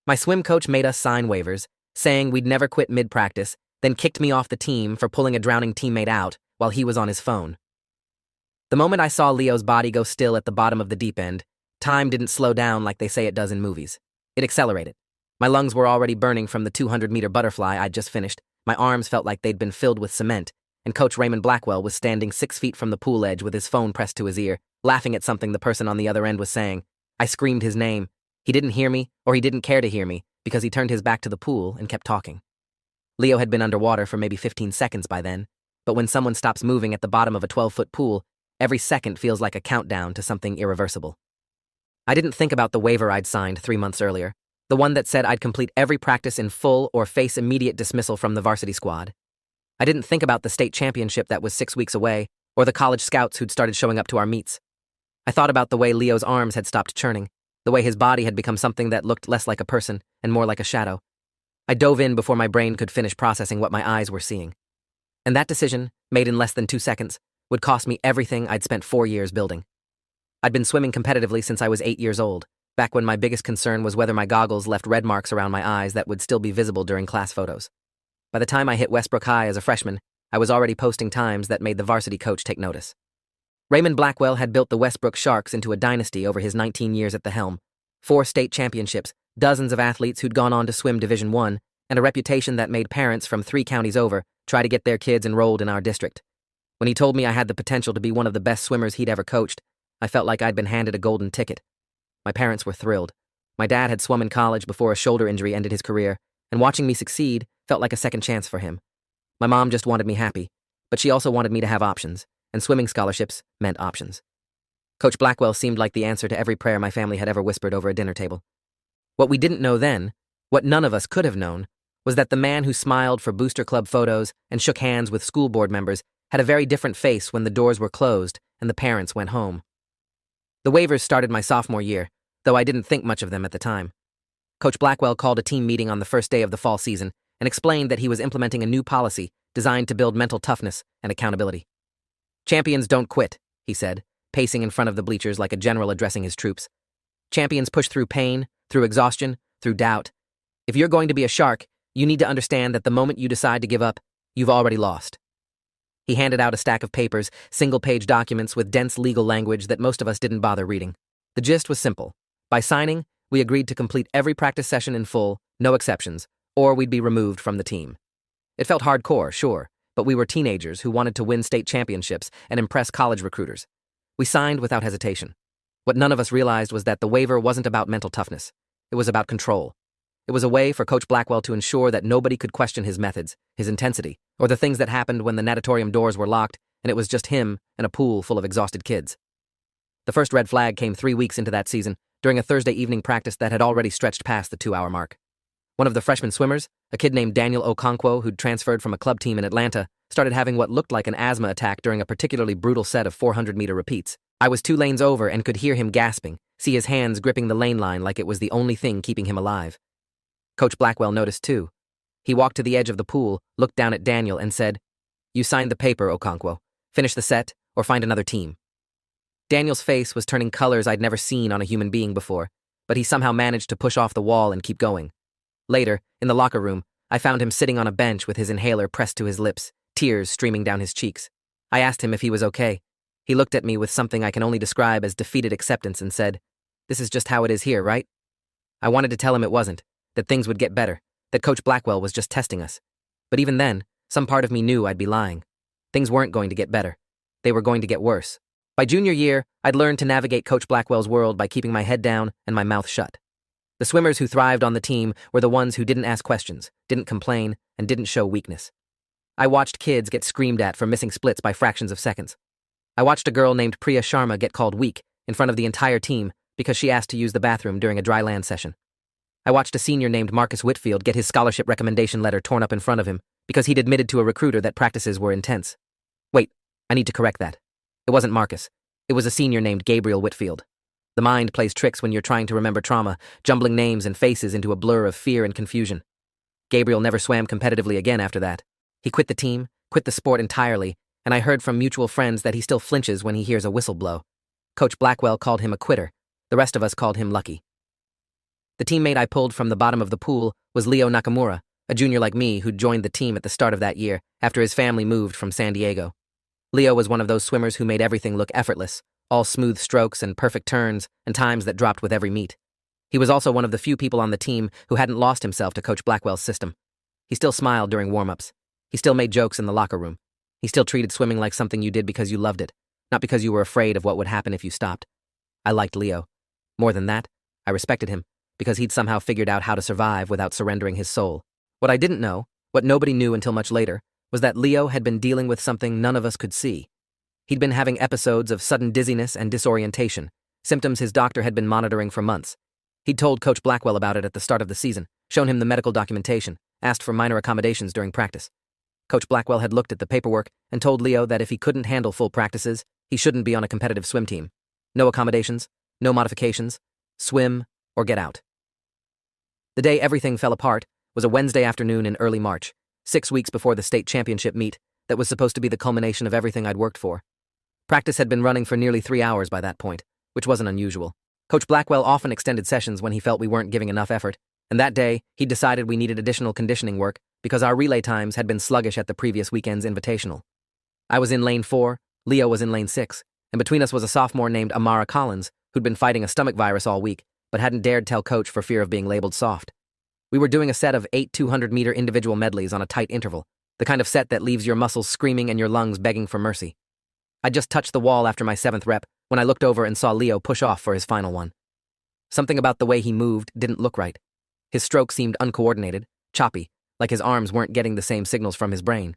My swim coach made us sign waivers, saying we'd never quit mid-practice, then kicked me off the team for pulling a drowning teammate out while he was on his phone. The moment I saw Leo's body go still at the bottom of the deep end, time didn't slow down like they say it does in movies. It accelerated. My lungs were already burning from the 200-meter butterfly I'd just finished. My arms felt like they'd been filled with cement, and Coach Raymond Blackwell was standing 6 feet from the pool edge with his phone pressed to his ear, laughing at something the person on the other end was saying. I screamed his name. He didn't hear me, or he didn't care to hear me, because he turned his back to the pool and kept talking. Leo had been underwater for maybe 15 seconds by then, but when someone stops moving at the bottom of a 12-foot pool, every second feels like a countdown to something irreversible. I didn't think about the waiver I'd signed 3 months earlier, the one that said I'd complete every practice in full or face immediate dismissal from the varsity squad. I didn't think about the state championship that was 6 weeks away, or the college scouts who'd started showing up to our meets. I thought about the way Leo's arms had stopped churning, the way his body had become something that looked less like a person and more like a shadow. I dove in before my brain could finish processing what my eyes were seeing. And that decision, made in less than 2 seconds, would cost me everything I'd spent 4 years building. I'd been swimming competitively since I was 8 years old, back when my biggest concern was whether my goggles left red marks around my eyes that would still be visible during class photos. By the time I hit Westbrook High as a freshman, I was already posting times that made the varsity coach take notice. Raymond Blackwell had built the Westbrook Sharks into a dynasty over his 19 years at the helm. 4 state championships, dozens of athletes who'd gone on to swim Division I, and a reputation that made parents from 3 counties over try to get their kids enrolled in our district. When he told me I had the potential to be one of the best swimmers he'd ever coached, I felt like I'd been handed a golden ticket. My parents were thrilled. My dad had swum in college before a shoulder injury ended his career, and watching me succeed felt like a second chance for him. My mom just wanted me happy, but she also wanted me to have options, and swimming scholarships meant options. Coach Blackwell seemed like the answer to every prayer my family had ever whispered over a dinner table. What we didn't know then, what none of us could have known, was that the man who smiled for booster club photos and shook hands with school board members had a very different face when the doors were closed and the parents went home. The waivers started my sophomore year, though I didn't think much of them at the time. Coach Blackwell called a team meeting on the first day of the fall season and explained that he was implementing a new policy designed to build mental toughness and accountability. Champions don't quit, he said, pacing in front of the bleachers like a general addressing his troops. Champions push through pain, through exhaustion, through doubt. If you're going to be a shark, you need to understand that the moment you decide to give up, you've already lost. He handed out a stack of papers, single-page documents with dense legal language that most of us didn't bother reading. The gist was simple. By signing, we agreed to complete every practice session in full, no exceptions, or we'd be removed from the team. It felt hardcore, sure, but we were teenagers who wanted to win state championships and impress college recruiters. We signed without hesitation. What none of us realized was that the waiver wasn't about mental toughness. It was about control. It was a way for Coach Blackwell to ensure that nobody could question his methods, his intensity, or the things that happened when the natatorium doors were locked and it was just him and a pool full of exhausted kids. The first red flag came 3 weeks into that season, during a Thursday evening practice that had already stretched past the 2-hour mark. One of the freshman swimmers, a kid named Daniel Okonkwo who'd transferred from a club team in Atlanta, started having what looked like an asthma attack during a particularly brutal set of 400-meter repeats. I was 2 lanes over and could hear him gasping, see his hands gripping the lane line like it was the only thing keeping him alive. Coach Blackwell noticed too. He walked to the edge of the pool, looked down at Daniel and said, "You signed the paper, Okonkwo. Finish the set or find another team." Daniel's face was turning colors I'd never seen on a human being before, but he somehow managed to push off the wall and keep going. Later, in the locker room, I found him sitting on a bench with his inhaler pressed to his lips, tears streaming down his cheeks. I asked him if he was okay. He looked at me with something I can only describe as defeated acceptance and said, "This is just how it is here, right?" I wanted to tell him it wasn't, that things would get better, that Coach Blackwell was just testing us. But even then, some part of me knew I'd be lying. Things weren't going to get better. They were going to get worse. By junior year, I'd learned to navigate Coach Blackwell's world by keeping my head down and my mouth shut. The swimmers who thrived on the team were the ones who didn't ask questions, didn't complain, and didn't show weakness. I watched kids get screamed at for missing splits by fractions of seconds. I watched a girl named Priya Sharma get called weak in front of the entire team because she asked to use the bathroom during a dry land session. I watched a senior named Marcus Whitfield get his scholarship recommendation letter torn up in front of him because he'd admitted to a recruiter that practices were intense. Wait, I need to correct that. It wasn't Marcus. It was a senior named Gabriel Whitfield. The mind plays tricks when you're trying to remember trauma, jumbling names and faces into a blur of fear and confusion. Gabriel never swam competitively again after that. He quit the team, quit the sport entirely, and I heard from mutual friends that he still flinches when he hears a whistle blow. Coach Blackwell called him a quitter. The rest of us called him lucky. The teammate I pulled from the bottom of the pool was Leo Nakamura, a junior like me who'd joined the team at the start of that year after his family moved from San Diego. Leo was one of those swimmers who made everything look effortless, all smooth strokes and perfect turns and times that dropped with every meet. He was also one of the few people on the team who hadn't lost himself to Coach Blackwell's system. He still smiled during warm-ups. He still made jokes in the locker room. He still treated swimming like something you did because you loved it, not because you were afraid of what would happen if you stopped. I liked Leo. More than that, I respected him, because he'd somehow figured out how to survive without surrendering his soul. What I didn't know, what nobody knew until much later, was that Leo had been dealing with something none of us could see. He'd been having episodes of sudden dizziness and disorientation, symptoms his doctor had been monitoring for months. He'd told Coach Blackwell about it at the start of the season, shown him the medical documentation, asked for minor accommodations during practice. Coach Blackwell had looked at the paperwork and told Leo that if he couldn't handle full practices, he shouldn't be on a competitive swim team. No accommodations, no modifications, swim or get out. The day everything fell apart was a Wednesday afternoon in early March, 6 weeks before the state championship meet that was supposed to be the culmination of everything I'd worked for. Practice had been running for nearly 3 hours by that point, which wasn't unusual. Coach Blackwell often extended sessions when he felt we weren't giving enough effort, and that day, he decided we needed additional conditioning work because our relay times had been sluggish at the previous weekend's invitational. I was in lane 4, Leo was in lane 6, and between us was a sophomore named Amara Collins who'd been fighting a stomach virus all week, but hadn't dared tell Coach for fear of being labeled soft. We were doing a set of 8 200-meter individual medleys on a tight interval, the kind of set that leaves your muscles screaming and your lungs begging for mercy. I just touched the wall after my 7th rep when I looked over and saw Leo push off for his final one. Something about the way he moved didn't look right. His stroke seemed uncoordinated, choppy, like his arms weren't getting the same signals from his brain.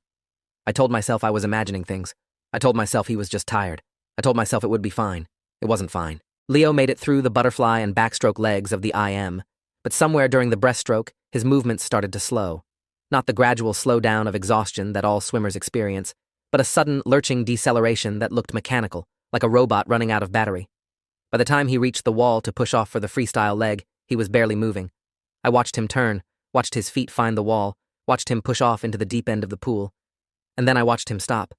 I told myself I was imagining things. I told myself he was just tired. I told myself it would be fine. It wasn't fine. Leo made it through the butterfly and backstroke legs of the IM, but somewhere during the breaststroke, his movements started to slow. Not the gradual slowdown of exhaustion that all swimmers experience, but a sudden lurching deceleration that looked mechanical, like a robot running out of battery. By the time he reached the wall to push off for the freestyle leg, he was barely moving. I watched him turn, watched his feet find the wall, watched him push off into the deep end of the pool, and then I watched him stop.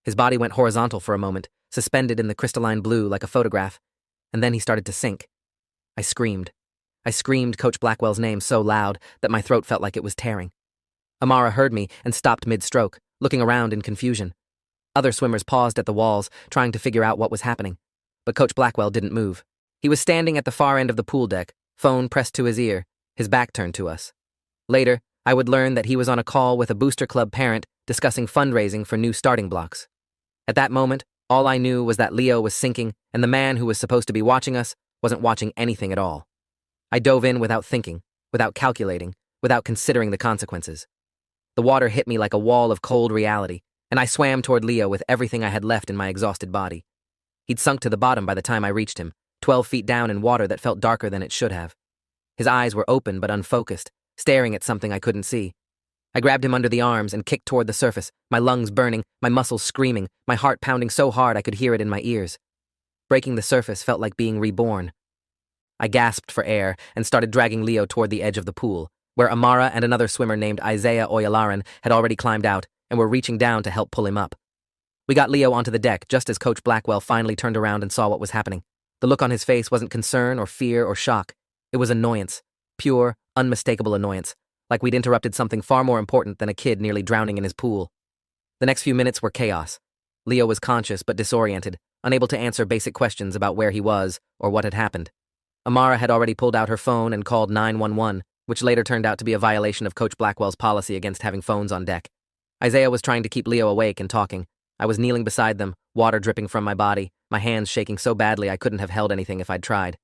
His body went horizontal for a moment, suspended in the crystalline blue like a photograph, and then he started to sink. I screamed. I screamed Coach Blackwell's name so loud that my throat felt like it was tearing. Amara heard me and stopped mid-stroke, looking around in confusion. Other swimmers paused at the walls, trying to figure out what was happening. But Coach Blackwell didn't move. He was standing at the far end of the pool deck, phone pressed to his ear, his back turned to us. Later, I would learn that he was on a call with a booster club parent discussing fundraising for new starting blocks. At that moment, all I knew was that Leo was sinking and the man who was supposed to be watching us wasn't watching anything at all. I dove in without thinking, without calculating, without considering the consequences. The water hit me like a wall of cold reality, and I swam toward Leo with everything I had left in my exhausted body. He'd sunk to the bottom by the time I reached him, 12 feet down in water that felt darker than it should have. His eyes were open but unfocused, staring at something I couldn't see. I grabbed him under the arms and kicked toward the surface, my lungs burning, my muscles screaming, my heart pounding so hard I could hear it in my ears. Breaking the surface felt like being reborn. I gasped for air and started dragging Leo toward the edge of the pool, where Amara and another swimmer named Isaiah Oyalaran had already climbed out and were reaching down to help pull him up. We got Leo onto the deck just as Coach Blackwell finally turned around and saw what was happening. The look on his face wasn't concern or fear or shock. It was annoyance, pure, unmistakable annoyance, like we'd interrupted something far more important than a kid nearly drowning in his pool. The next few minutes were chaos. Leo was conscious but disoriented, unable to answer basic questions about where he was or what had happened. Amara had already pulled out her phone and called 911, which later turned out to be a violation of Coach Blackwell's policy against having phones on deck. Isaiah was trying to keep Leo awake and talking. I was kneeling beside them, water dripping from my body, my hands shaking so badly I couldn't have held anything if I'd tried.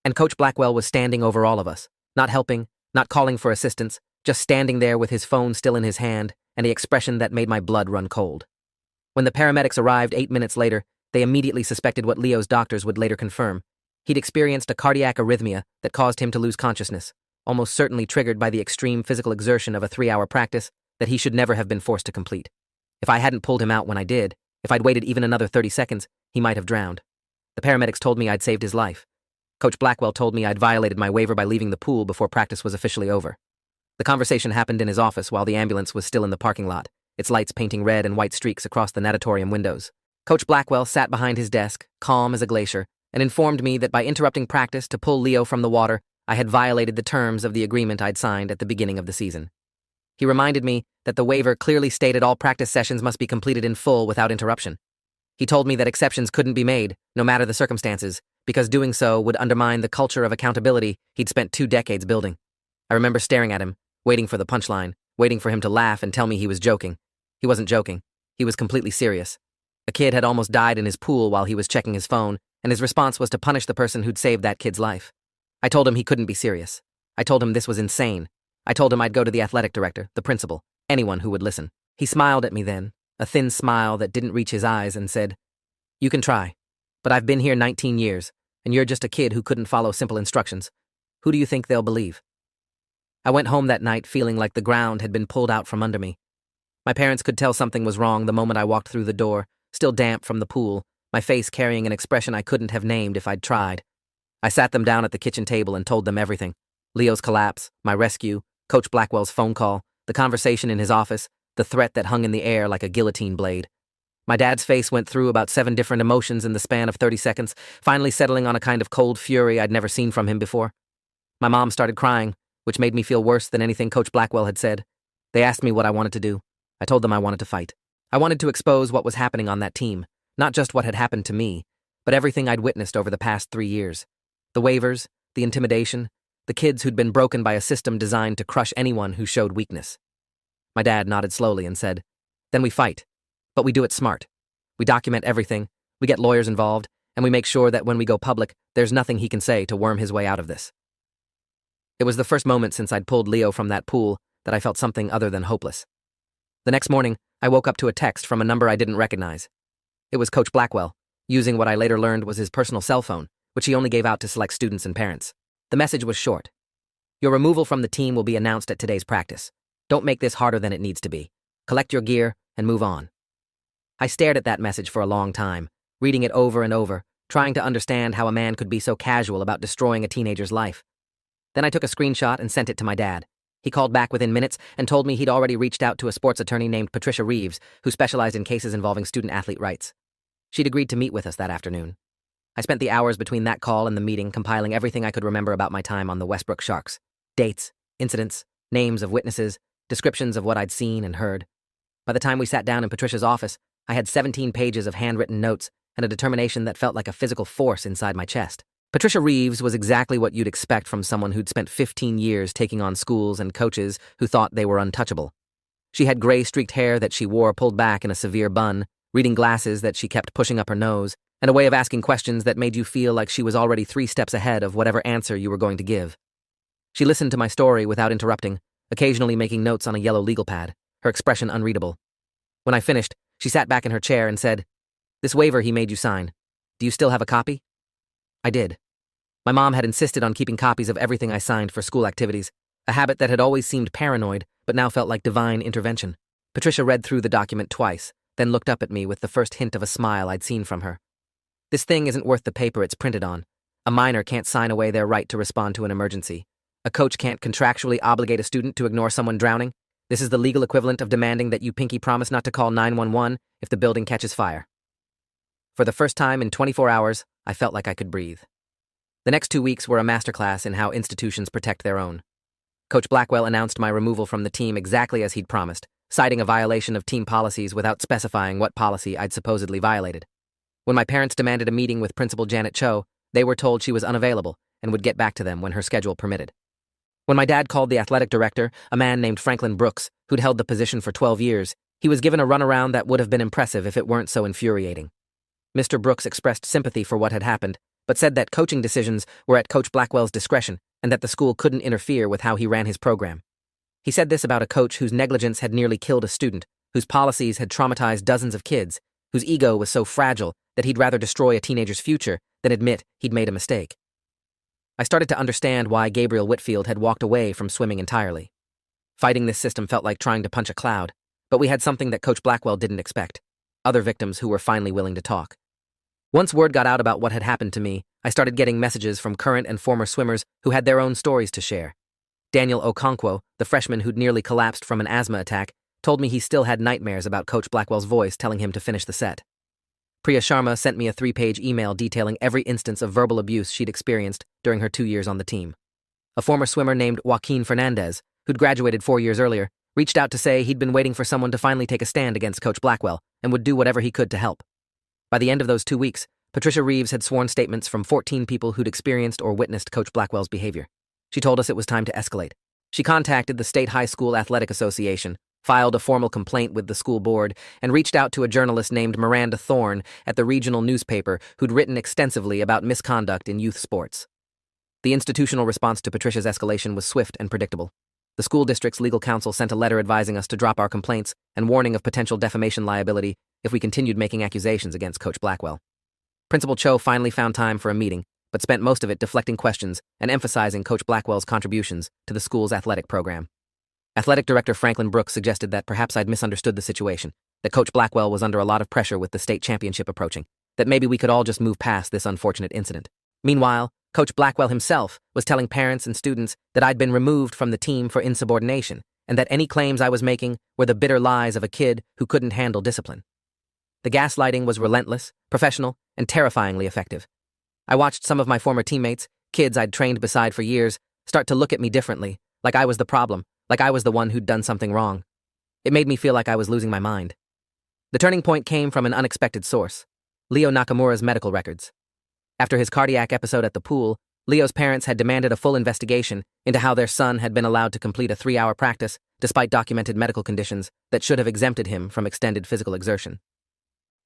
And Coach Blackwell was standing over all of us, not helping, not calling for assistance, just standing there with his phone still in his hand and the expression that made my blood run cold. When the paramedics arrived 8 minutes later, they immediately suspected what Leo's doctors would later confirm. He'd experienced a cardiac arrhythmia that caused him to lose consciousness, almost certainly triggered by the extreme physical exertion of a 3-hour practice that he should never have been forced to complete. If I hadn't pulled him out when I did, if I'd waited even another 30 seconds, he might have drowned. The paramedics told me I'd saved his life. Coach Blackwell told me I'd violated my waiver by leaving the pool before practice was officially over. The conversation happened in his office while the ambulance was still in the parking lot, its lights painting red and white streaks across the natatorium windows. Coach Blackwell sat behind his desk, calm as a glacier, and informed me that by interrupting practice to pull Leo from the water, I had violated the terms of the agreement I'd signed at the beginning of the season. He reminded me that the waiver clearly stated all practice sessions must be completed in full without interruption. He told me that exceptions couldn't be made, no matter the circumstances, because doing so would undermine the culture of accountability he'd spent 2 decades building. I remember staring at him, waiting for the punchline, waiting for him to laugh and tell me he was joking. He wasn't joking. He was completely serious. A kid had almost died in his pool while he was checking his phone, and his response was to punish the person who'd saved that kid's life. I told him he couldn't be serious. I told him this was insane. I told him I'd go to the athletic director, the principal, anyone who would listen. He smiled at me then, a thin smile that didn't reach his eyes, and said, "You can try, but I've been here 19 years, and you're just a kid who couldn't follow simple instructions. Who do you think they'll believe?" I went home that night feeling like the ground had been pulled out from under me. My parents could tell something was wrong the moment I walked through the door, still damp from the pool, my face carrying an expression I couldn't have named if I'd tried. I sat them down at the kitchen table and told them everything. Leo's collapse, my rescue, Coach Blackwell's phone call, the conversation in his office, the threat that hung in the air like a guillotine blade. My dad's face went through about 7 different emotions in the span of 30 seconds, finally settling on a kind of cold fury I'd never seen from him before. My mom started crying, which made me feel worse than anything Coach Blackwell had said. They asked me what I wanted to do. I told them I wanted to fight. I wanted to expose what was happening on that team, not just what had happened to me, but everything I'd witnessed over the past 3 years. The waivers, the intimidation, the kids who'd been broken by a system designed to crush anyone who showed weakness. My dad nodded slowly and said, "Then we fight. But we do it smart. We document everything, we get lawyers involved, and we make sure that when we go public, there's nothing he can say to worm his way out of this." It was the first moment since I'd pulled Leo from that pool that I felt something other than hopeless. The next morning, I woke up to a text from a number I didn't recognize. It was Coach Blackwell, using what I later learned was his personal cell phone, which he only gave out to select students and parents. The message was short. "Your removal from the team will be announced at today's practice. Don't make this harder than it needs to be. Collect your gear and move on." I stared at that message for a long time, reading it over and over, trying to understand how a man could be so casual about destroying a teenager's life. Then I took a screenshot and sent it to my dad. He called back within minutes and told me he'd already reached out to a sports attorney named Patricia Reeves, who specialized in cases involving student-athlete rights. She'd agreed to meet with us that afternoon. I spent the hours between that call and the meeting compiling everything I could remember about my time on the Westbrook Sharks. Dates, incidents, names of witnesses, descriptions of what I'd seen and heard. By the time we sat down in Patricia's office, I had 17 pages of handwritten notes and a determination that felt like a physical force inside my chest. Patricia Reeves was exactly what you'd expect from someone who'd spent 15 years taking on schools and coaches who thought they were untouchable. She had gray-streaked hair that she wore pulled back in a severe bun, reading glasses that she kept pushing up her nose, and a way of asking questions that made you feel like she was already 3 steps ahead of whatever answer you were going to give. She listened to my story without interrupting, occasionally making notes on a yellow legal pad, her expression unreadable. When I finished, she sat back in her chair and said, "This waiver he made you sign, do you still have a copy?" I did. My mom had insisted on keeping copies of everything I signed for school activities, a habit that had always seemed paranoid, but now felt like divine intervention. Patricia read through the document twice, then looked up at me with the first hint of a smile I'd seen from her. "This thing isn't worth the paper it's printed on. A minor can't sign away their right to respond to an emergency. A coach can't contractually obligate a student to ignore someone drowning. This is the legal equivalent of demanding that you pinky promise not to call 911 if the building catches fire." For the first time in 24 hours, I felt like I could breathe. The next 2 weeks were a masterclass in how institutions protect their own. Coach Blackwell announced my removal from the team exactly as he'd promised, citing a violation of team policies without specifying what policy I'd supposedly violated. When my parents demanded a meeting with Principal Janet Cho, they were told she was unavailable and would get back to them when her schedule permitted. When my dad called the athletic director, a man named Franklin Brooks, who'd held the position for 12 years, he was given a runaround that would have been impressive if it weren't so infuriating. Mr. Brooks expressed sympathy for what had happened, but said that coaching decisions were at Coach Blackwell's discretion and that the school couldn't interfere with how he ran his program. He said this about a coach whose negligence had nearly killed a student, whose policies had traumatized dozens of kids, whose ego was so fragile that he'd rather destroy a teenager's future than admit he'd made a mistake. I started to understand why Gabriel Whitfield had walked away from swimming entirely. Fighting this system felt like trying to punch a cloud, but we had something that Coach Blackwell didn't expect: other victims who were finally willing to talk. Once word got out about what had happened to me, I started getting messages from current and former swimmers who had their own stories to share. Daniel Okonkwo, the freshman who'd nearly collapsed from an asthma attack, told me he still had nightmares about Coach Blackwell's voice telling him to finish the set. Priya Sharma sent me a 3-page email detailing every instance of verbal abuse she'd experienced during her 2 years on the team. A former swimmer named Joaquin Fernandez, who'd graduated 4 years earlier, reached out to say he'd been waiting for someone to finally take a stand against Coach Blackwell and would do whatever he could to help. By the end of those 2 weeks, Patricia Reeves had sworn statements from 14 people who'd experienced or witnessed Coach Blackwell's behavior. She told us it was time to escalate. She contacted the State High School Athletic Association, filed a formal complaint with the school board, and reached out to a journalist named Miranda Thorne at the regional newspaper who'd written extensively about misconduct in youth sports. The institutional response to Patricia's escalation was swift and predictable. The school district's legal counsel sent a letter advising us to drop our complaints and warning of potential defamation liability if we continued making accusations against Coach Blackwell. Principal Cho finally found time for a meeting, but spent most of it deflecting questions and emphasizing Coach Blackwell's contributions to the school's athletic program. Athletic Director Franklin Brooks suggested that perhaps I'd misunderstood the situation, that Coach Blackwell was under a lot of pressure with the state championship approaching, that maybe we could all just move past this unfortunate incident. Meanwhile, Coach Blackwell himself was telling parents and students that I'd been removed from the team for insubordination, and that any claims I was making were the bitter lies of a kid who couldn't handle discipline. The gaslighting was relentless, professional, and terrifyingly effective. I watched some of my former teammates, kids I'd trained beside for years, start to look at me differently, like I was the problem, like I was the one who'd done something wrong. It made me feel like I was losing my mind. The turning point came from an unexpected source: Leo Nakamura's medical records. After his cardiac episode at the pool, Leo's parents had demanded a full investigation into how their son had been allowed to complete a 3-hour practice despite documented medical conditions that should have exempted him from extended physical exertion.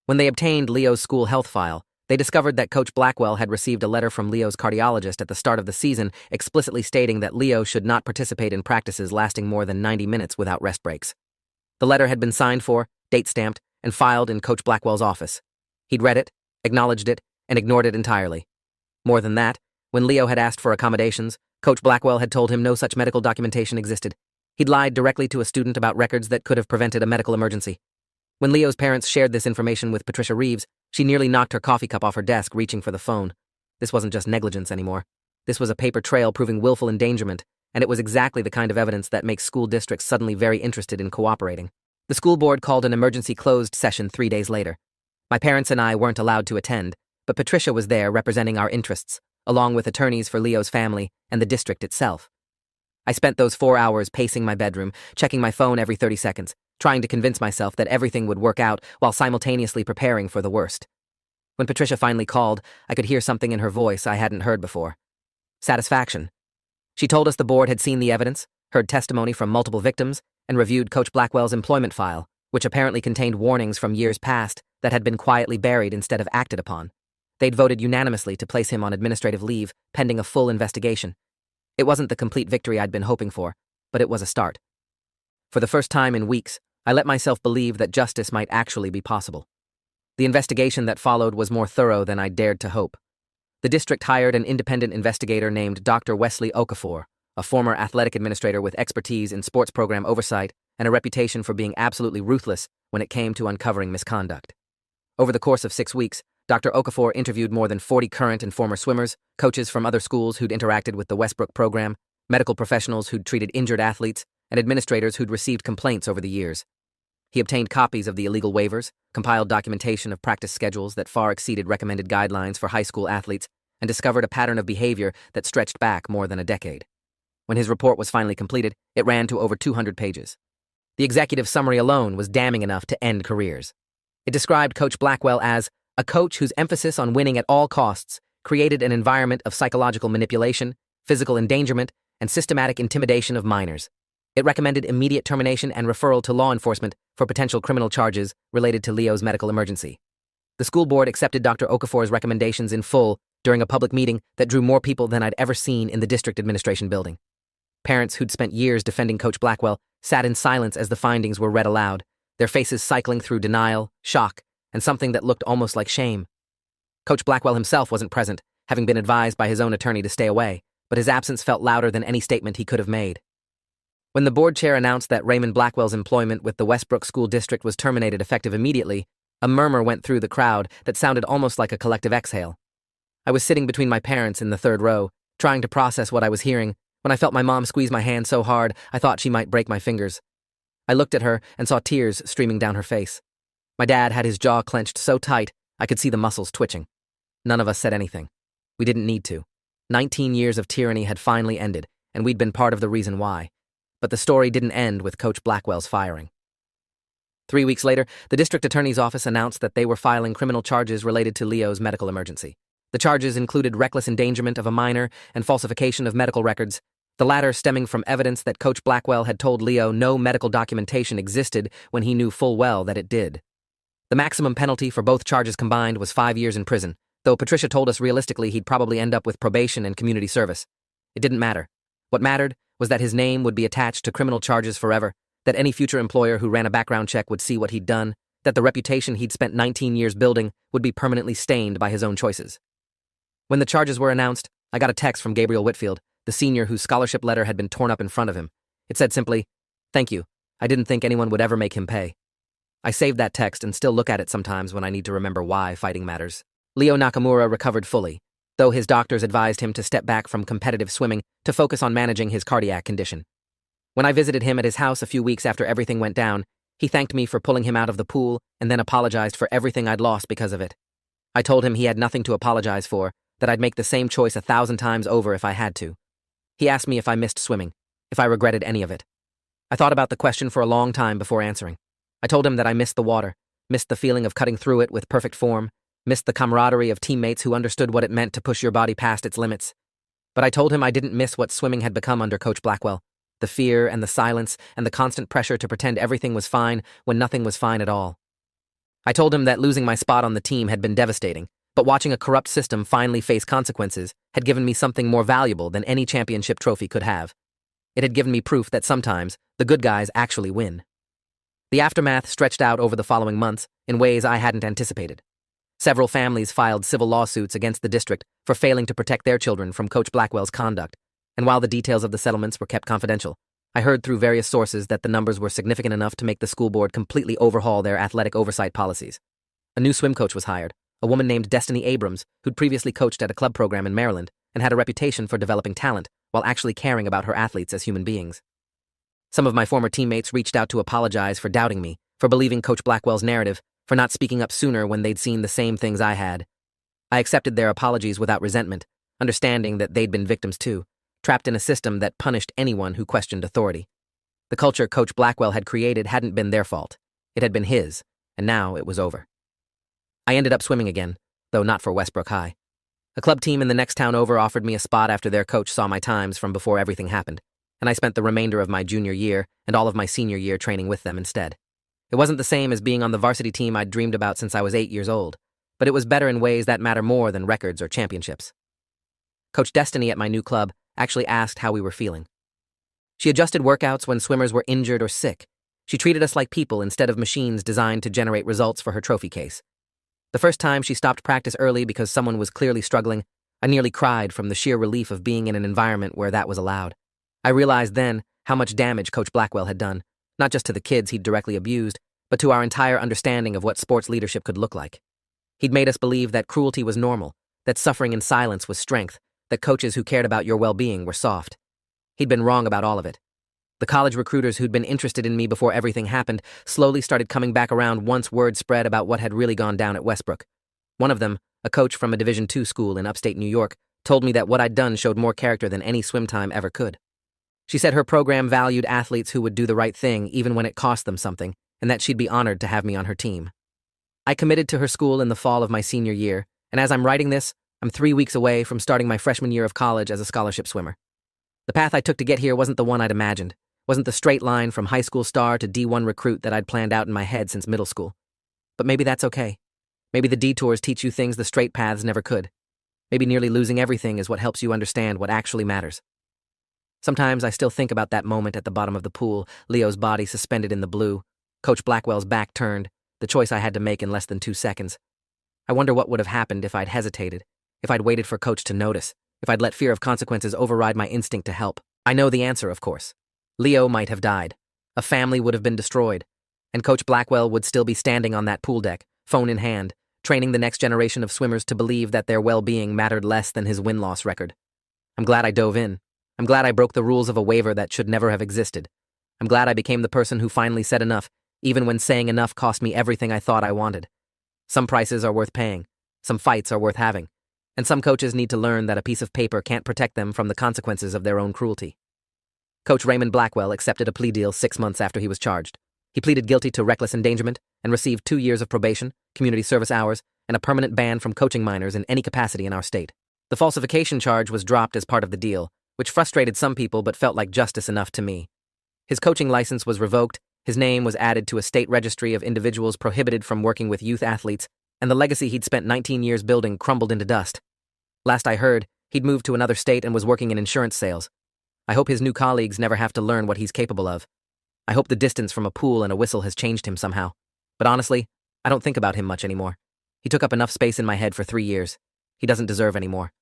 When they obtained Leo's school health file, they discovered that Coach Blackwell had received a letter from Leo's cardiologist at the start of the season explicitly stating that Leo should not participate in practices lasting more than 90 minutes without rest breaks. The letter had been signed for, date-stamped, and filed in Coach Blackwell's office. He'd read it, acknowledged it, and ignored it entirely. More than that, when Leo had asked for accommodations, Coach Blackwell had told him no such medical documentation existed. He'd lied directly to a student about records that could have prevented a medical emergency. When Leo's parents shared this information with Patricia Reeves, she nearly knocked her coffee cup off her desk reaching for the phone. This wasn't just negligence anymore. This was a paper trail proving willful endangerment, and it was exactly the kind of evidence that makes school districts suddenly very interested in cooperating. The school board called an emergency closed session 3 days later. My parents and I weren't allowed to attend, but Patricia was there representing our interests, along with attorneys for Leo's family and the district itself. I spent those 4 hours pacing my bedroom, checking my phone every 30 seconds, trying to convince myself that everything would work out while simultaneously preparing for the worst. When Patricia finally called, I could hear something in her voice I hadn't heard before. Satisfaction. She told us the board had seen the evidence, heard testimony from multiple victims, and reviewed Coach Blackwell's employment file, which apparently contained warnings from years past that had been quietly buried instead of acted upon. They'd voted unanimously to place him on administrative leave, pending a full investigation. It wasn't the complete victory I'd been hoping for, but it was a start. For the first time in weeks, I let myself believe that justice might actually be possible. The investigation that followed was more thorough than I dared to hope. The district hired an independent investigator named Dr. Wesley Okafor, a former athletic administrator with expertise in sports program oversight and a reputation for being absolutely ruthless when it came to uncovering misconduct. Over the course of 6 weeks, Dr. Okafor interviewed more than 40 current and former swimmers, coaches from other schools who'd interacted with the Westbrook program, medical professionals who'd treated injured athletes, and administrators who'd received complaints over the years. He obtained copies of the illegal waivers, compiled documentation of practice schedules that far exceeded recommended guidelines for high school athletes, and discovered a pattern of behavior that stretched back more than a decade. When his report was finally completed, it ran to over 200 pages. The executive summary alone was damning enough to end careers. It described Coach Blackwell as a coach whose emphasis on winning at all costs created an environment of psychological manipulation, physical endangerment, and systematic intimidation of minors. It recommended immediate termination and referral to law enforcement for potential criminal charges related to Leo's medical emergency. The school board accepted Dr. Okafor's recommendations in full during a public meeting that drew more people than I'd ever seen in the district administration building. Parents who'd spent years defending Coach Blackwell sat in silence as the findings were read aloud, their faces cycling through denial, shock, and something that looked almost like shame. Coach Blackwell himself wasn't present, having been advised by his own attorney to stay away, but his absence felt louder than any statement he could have made. When the board chair announced that Raymond Blackwell's employment with the Westbrook School District was terminated effective immediately, a murmur went through the crowd that sounded almost like a collective exhale. I was sitting between my parents in the third row, trying to process what I was hearing, when I felt my mom squeeze my hand so hard I thought she might break my fingers. I looked at her and saw tears streaming down her face. My dad had his jaw clenched so tight I could see the muscles twitching. None of us said anything. We didn't need to. 19 years of tyranny had finally ended, and we'd been part of the reason why. But the story didn't end with Coach Blackwell's firing. 3 weeks later, the district attorney's office announced that they were filing criminal charges related to Leo's medical emergency. The charges included reckless endangerment of a minor and falsification of medical records, the latter stemming from evidence that Coach Blackwell had told Leo no medical documentation existed when he knew full well that it did. The maximum penalty for both charges combined was 5 years in prison, though Patricia told us realistically he'd probably end up with probation and community service. It didn't matter. What mattered was that his name would be attached to criminal charges forever, that any future employer who ran a background check would see what he'd done, that the reputation he'd spent 19 years building would be permanently stained by his own choices. When the charges were announced, I got a text from Gabriel Whitfield, the senior whose scholarship letter had been torn up in front of him. It said simply, "Thank you. I didn't think anyone would ever make him pay." I saved that text and still look at it sometimes when I need to remember why fighting matters. Leo Nakamura recovered fully, though his doctors advised him to step back from competitive swimming to focus on managing his cardiac condition. When I visited him at his house a few weeks after everything went down, he thanked me for pulling him out of the pool and then apologized for everything I'd lost because of it. I told him he had nothing to apologize for, that I'd make the same choice 1,000 times over if I had to. He asked me if I missed swimming, if I regretted any of it. I thought about the question for a long time before answering. I told him that I missed the water, missed the feeling of cutting through it with perfect form, missed the camaraderie of teammates who understood what it meant to push your body past its limits. But I told him I didn't miss what swimming had become under Coach Blackwell, the fear and the silence and the constant pressure to pretend everything was fine when nothing was fine at all. I told him that losing my spot on the team had been devastating, but watching a corrupt system finally face consequences had given me something more valuable than any championship trophy could have. It had given me proof that sometimes the good guys actually win. The aftermath stretched out over the following months in ways I hadn't anticipated. Several families filed civil lawsuits against the district for failing to protect their children from Coach Blackwell's conduct, and while the details of the settlements were kept confidential, I heard through various sources that the numbers were significant enough to make the school board completely overhaul their athletic oversight policies. A new swim coach was hired, a woman named Destiny Abrams, who'd previously coached at a club program in Maryland and had a reputation for developing talent while actually caring about her athletes as human beings. Some of my former teammates reached out to apologize for doubting me, for believing Coach Blackwell's narrative, for not speaking up sooner when they'd seen the same things I had. I accepted their apologies without resentment, understanding that they'd been victims too, trapped in a system that punished anyone who questioned authority. The culture Coach Blackwell had created hadn't been their fault. It had been his, and now it was over. I ended up swimming again, though not for Westbrook High. A club team in the next town over offered me a spot after their coach saw my times from before everything happened, and I spent the remainder of my junior year and all of my senior year training with them instead. It wasn't the same as being on the varsity team I'd dreamed about since I was 8 years old, but it was better in ways that matter more than records or championships. Coach Destiny at my new club actually asked how we were feeling. She adjusted workouts when swimmers were injured or sick. She treated us like people instead of machines designed to generate results for her trophy case. The first time she stopped practice early because someone was clearly struggling, I nearly cried from the sheer relief of being in an environment where that was allowed. I realized then how much damage Coach Blackwell had done, not just to the kids he'd directly abused, but to our entire understanding of what sports leadership could look like. He'd made us believe that cruelty was normal, that suffering in silence was strength, that coaches who cared about your well-being were soft. He'd been wrong about all of it. The college recruiters who'd been interested in me before everything happened slowly started coming back around once word spread about what had really gone down at Westbrook. One of them, a coach from a Division II school in upstate New York, told me that what I'd done showed more character than any swim time ever could. She said her program valued athletes who would do the right thing even when it cost them something, and that she'd be honored to have me on her team. I committed to her school in the fall of my senior year, and as I'm writing this, I'm 3 weeks away from starting my freshman year of college as a scholarship swimmer. The path I took to get here wasn't the one I'd imagined, wasn't the straight line from high school star to D1 recruit that I'd planned out in my head since middle school. But maybe that's okay. Maybe the detours teach you things the straight paths never could. Maybe nearly losing everything is what helps you understand what actually matters. Sometimes I still think about that moment at the bottom of the pool, Leo's body suspended in the blue, Coach Blackwell's back turned, the choice I had to make in less than 2 seconds. I wonder what would have happened if I'd hesitated, if I'd waited for Coach to notice, if I'd let fear of consequences override my instinct to help. I know the answer, of course. Leo might have died. A family would have been destroyed. And Coach Blackwell would still be standing on that pool deck, phone in hand, training the next generation of swimmers to believe that their well-being mattered less than his win-loss record. I'm glad I dove in. I'm glad I broke the rules of a waiver that should never have existed. I'm glad I became the person who finally said enough, even when saying enough cost me everything I thought I wanted. Some prices are worth paying. Some fights are worth having. and some coaches need to learn that a piece of paper can't protect them from the consequences of their own cruelty. Coach Raymond Blackwell accepted a plea deal 6 months after he was charged. He pleaded guilty to reckless endangerment and received 2 years of probation, community service hours, and a permanent ban from coaching minors in any capacity in our state. The falsification charge was dropped as part of the deal, which frustrated some people but felt like justice enough to me. His coaching license was revoked, his name was added to a state registry of individuals prohibited from working with youth athletes, and the legacy he'd spent 19 years building crumbled into dust. Last I heard, he'd moved to another state and was working in insurance sales. I hope his new colleagues never have to learn what he's capable of. I hope the distance from a pool and a whistle has changed him somehow. But honestly, I don't think about him much anymore. He took up enough space in my head for 3 years. He doesn't deserve any more.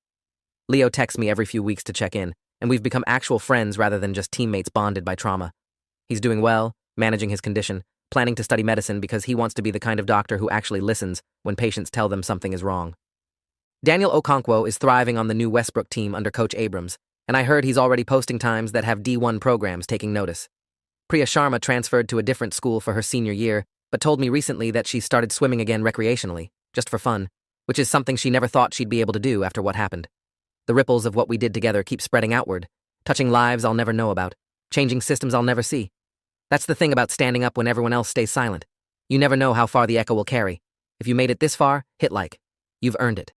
Leo texts me every few weeks to check in, and we've become actual friends rather than just teammates bonded by trauma. He's doing well, managing his condition, planning to study medicine because he wants to be the kind of doctor who actually listens when patients tell them something is wrong. Daniel Okonkwo is thriving on the new Westbrook team under Coach Abrams, and I heard he's already posting times that have D1 programs taking notice. Priya Sharma transferred to a different school for her senior year, but told me recently that she started swimming again recreationally, just for fun, which is something she never thought she'd be able to do after what happened. The ripples of what we did together keep spreading outward, touching lives I'll never know about, changing systems I'll never see. That's the thing about standing up when everyone else stays silent. You never know how far the echo will carry. If you made it this far, hit like. You've earned it.